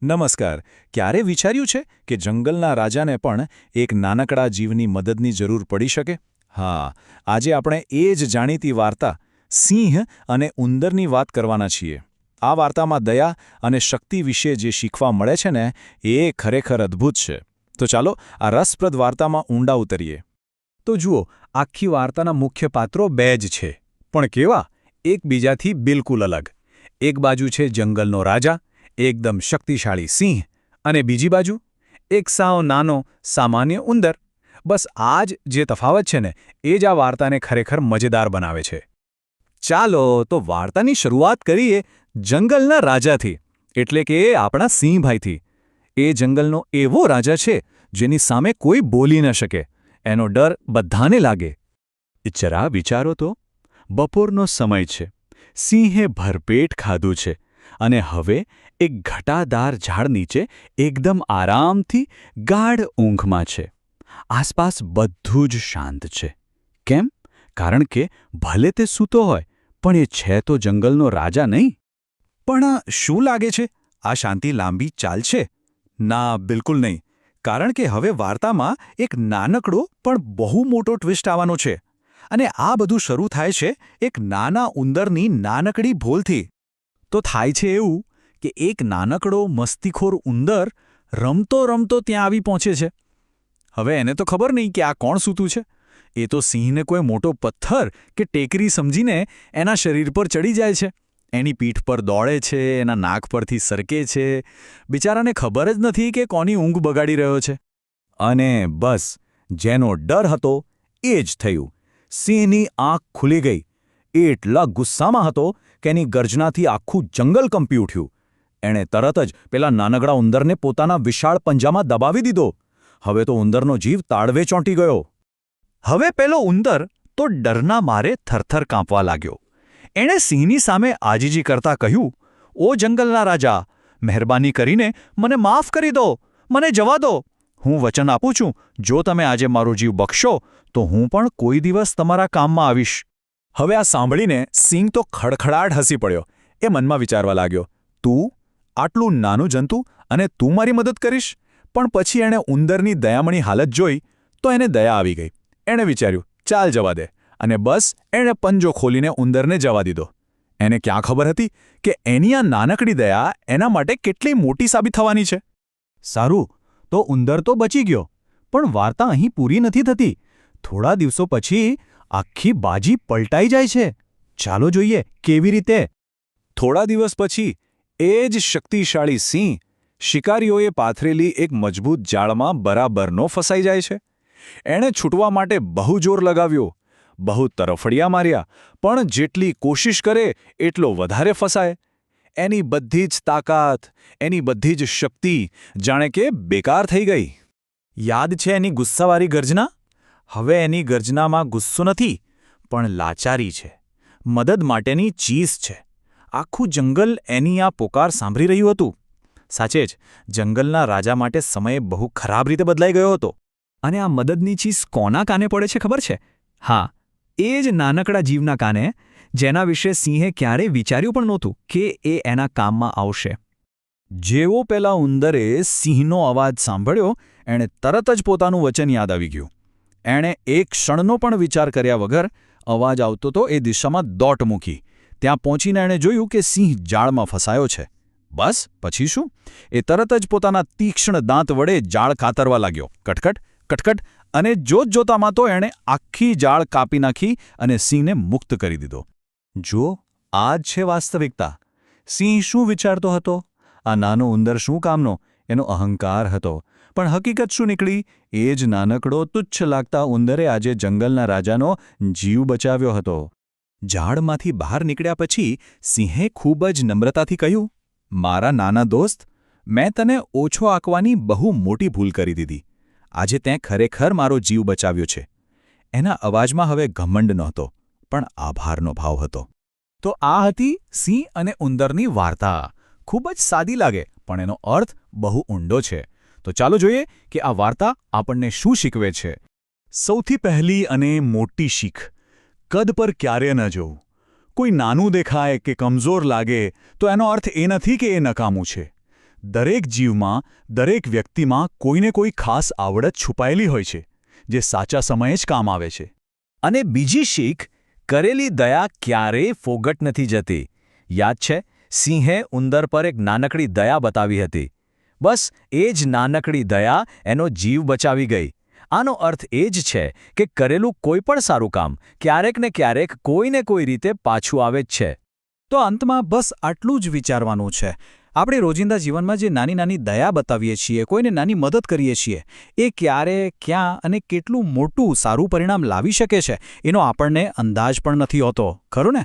નમસ્કાર. ક્યારે વિચાર્યું છે કે જંગલના રાજાને પણ એક નાનકડા જીવની મદદની જરૂર પડી શકે? હા, આજે આપણે એ જ જાણીતી વાર્તા સિંહ અને ઉંદરની વાત કરવાના છીએ. આ વાર્તામાં દયા અને શક્તિ વિશે જે શીખવા મળે છે ને, એ ખરેખર અદ્ભુત છે. તો ચાલો આ રસપ્રદ વાર્તામાં ઊંડા ઉતરીએ. તો જુઓ, આખી વાર્તાના મુખ્ય પાત્રો બે જ છે, પણ કેવા? એકબીજાથી બિલકુલ અલગ. એક બાજુ છે જંગલનો રાજા, એકદમ શક્તિશાળી સિંહ, અને બીજી બાજુ એક સાવ નાનો સામાન્ય ઉંદર. બસ આ જ જે તફાવત છે ને, એ જ આ વાર્તાને ખરેખર મજેદાર બનાવે છે. ચાલો તો વાર્તાની શરૂઆત કરીએ જંગલના રાજાથી, એટલે કે આપણા સિંહભાઈથી. એ જંગલનો એવો રાજા છે જેની સામે કોઈ બોલી ન શકે. એનો ડર બધાને લાગે. જરા વિચારો તો, બપોરનો સમય છે, સિંહે ભરપેટ ખાધું છે અને હવે એક ઘટાદાર ઝાડ નીચે એકદમ આરામથી ગાઢ ઊંઘમાં છે. આસપાસ બધું જ શાંત છે. કેમ? કારણ કે ભલે તે સૂતો હોય, પણ એ છે તો જંગલનો રાજા નહીં. પણ શું લાગે છે, આ શાંતિ લાંબી ચાલશે? ના, બિલકુલ નહીં. કારણ કે હવે વાર્તામાં એક નાનકડો પણ બહુ મોટો ટ્વિસ્ટ આવવાનો છે. અને આ બધું શરૂ થાય છે એક નાના ઉંદરની નાનકડી ભૂલથી. તો થાય છે એવું કે એક નાનકડો મસ્તીખોર ઉંદર રમતો રમતો ત્યાં આવી પહોંચે છે. હવે એને તો ખબર નહીં કે આ કોણ સૂતું છે. એ તો સિંહને કોઈ મોટો પથ્થર કે ટેકરી સમજીને એના શરીર પર ચડી જાય છે. એની પીઠ પર દોડે છે, એના નાક પરથી સરકે છે. બિચારાને ખબર જ નથી કે કોની ઊંઘ બગાડી રહ્યો છે. અને બસ, જેનો ડર હતો એ જ થયું. સિંહની આંખ ખુલી ગઈ. એ એટલા ગુસ્સામાં હતો કે એની ગર્જનાથી આખું જંગલ કંપી ઉઠ્યું. એણે તરત જ પેલા નાનકડા ઉંદરને પોતાના વિશાળ પંજામાં દબાવી દીધો. હવે તો ઉંદરનો જીવ તાળવે ચોંટી ગયો. હવે પેલો ઉંદર તો ડરના મારે થરથર કાંપવા લાગ્યો. એણે સિંહની સામે આજીજી કરતા કહ્યું, "ઓ જંગલના રાજા, મહેરબાની કરીને મને માફ કરી દો, મને જવા દો. હું વચન આપું છું, જો તમે આજે મારો જીવ બક્ષશો તો હું પણ કોઈ દિવસ તમારા કામમાં આવીશ." હવે આ સાંભળીને સિંહ તો ખડખડાટ હસી પડ્યો. એ મનમાં વિચારવા લાગ્યો, તું આટલું નાનું જંતુ અને તું મારી મદદ કરીશ? પણ પછી એણે ઉંદરની દયામણી હાલત જોઈ તો એને દયા આવી ગઈ. એણે વિચાર્યું, ચાલ જવા દે. અને બસ એણે પંજો ખોલીને ઉંદરને જવા દીધો. એને ક્યાં ખબર હતી કે એની આ નાનકડી દયા એના માટે કેટલી મોટી સાબિત થવાની છે. સારું, તો ઉંદર તો બચી ગયો. પણ વાર્તા અહીં પૂરી નથી થતી. થોડા દિવસો પછી આખી બાજી પલટાઈ જાય છે. ચાલો જોઈએ કેવી રીતે. થોડા દિવસ પછી એ જ શક્તિશાળી સિંહ શિકારીઓએ પાથરેલી એક મજબૂત જાળમાં બરાબરનો ફસાઈ જાય છે. એણે છૂટવા માટે બહુ જોર લગાવ્યો, બહુ તરફડિયા માર્યા, પણ જેટલી કોશિશ કરે એટલો વધારે ફસાય. એની બધી જ તાકાત, એની બધી જ શક્તિ જાણે કે બેકાર થઈ ગઈ. યાદ છે એની ગુસ્સાવાળી ગર્જના? હવે એની ગર્જનામાં ગુસ્સો નથી, પણ લાચારી છે, મદદ માટેની ચીસ છે. આખું જંગલ એની આ પોકાર સાંભળી રહ્યું હતું. સાચે જ, જંગલના રાજા માટે સમય બહુ ખરાબ રીતે બદલાઈ ગયો હતો. અને આ મદદની ચીસ કોના કાને પડે છે ખબર છે? હા, એ જ નાનકડા જીવના કાને, જેના વિશે સિંહે ક્યારેય વિચાર્યું પણ નહોતું કે એ એના કામમાં આવશે. જેવો પેલા ઉંદરે સિંહનો અવાજ સાંભળ્યો, એણે તરત જ પોતાનું વચન યાદ આવી ગયું. એણે એક ક્ષણનો પણ વિચાર કર્યા વગર અવાજ આવતો તો એ દિશામાં દોટ મૂકી. ત્યાં પહોંચીને એણે જોયું કે સિંહ જાળમાં ફસાયો છે. બસ પછી શું? એ તરત જ પોતાના તીક્ષ્ણ દાંત વડે જાળ કાતરવા લાગ્યો. કટકટ કટકટ, અને જોતજોતામાં તો એણે આખી જાળ કાપી નાખી અને સિંહને મુક્ત કરી દીધો. જુઓ, આ જ છે વાસ્તવિકતા. સિંહ શું વિચારતો હતો? આ નાનો ઉંદર શું કામનો? એનો અહંકાર હતો. પણ હકીકત શું નીકળી? એ જ નાનકડો તુચ્છ લાગતા ઉંદરે આજે જંગલના રાજાનો જીવ બચાવ્યો હતો. ઝાડમાંથી બહાર નીકળ્યા પછી સિંહે ખૂબ જ નમ્રતાથી કહ્યું, "મારા નાના દોસ્ત, મેં તને ઓછો આંકવાની બહુ મોટી ભૂલ કરી દીધી. આજે તેં ખરેખર મારો જીવ બચાવ્યો છે." એના અવાજમાં હવે ઘમંડ નહોતો, પણ આભારનો ભાવ હતો. તો આ હતી સિંહ અને ઉંદરની વાર્તા. ખૂબ જ સાદી લાગે, પણ એનો અર્થ બહુ ઊંડો છે. તો ચાલો જોઈએ કે આ વાર્તા આપણને શું શીખવે છે. સૌથી પહેલી અને મોટી શીખ: કદ પર ક્યારે ન જોવું. કોઈ નાનું દેખાય કે કમજોર લાગે તો એનો અર્થ એ નથી કે એ નકામું છે. દરેક જીવમાં, દરેક વ્યક્તિમાં કોઈને કોઈ ખાસ આવડત છુપાયેલી હોય છે, જે સાચા સમયે જ કામ આવે છે. અને બીજી શીખ, કરેલી દયા ક્યારેય ફોગટ નથી જતી. યાદ છે, સિંહે ઉંદર પર એક નાનકડી દયા બતાવી હતી. બસ એ જ નાનકડી દયા એનો જીવ બચાવી ગઈ. આનો અર્થ એ જ છે કે કરેલું કોઈ પણ સારું કામ ક્યારેક ને ક્યારેક કોઈને કોઈ રીતે પાછું આવે જ છે. તો અંતમાં બસ આટલું જ વિચારવાનું છે. આપણે રોજિંદા જીવનમાં જે નાની નાની દયા બતાવીએ છીએ, કોઈને નાની મદદ કરીએ છીએ, એ ક્યારે, ક્યાં અને કેટલું મોટું સારું પરિણામ લાવી શકે છે એનો આપણને અંદાજ પણ નથી હોતો, ખરું ને?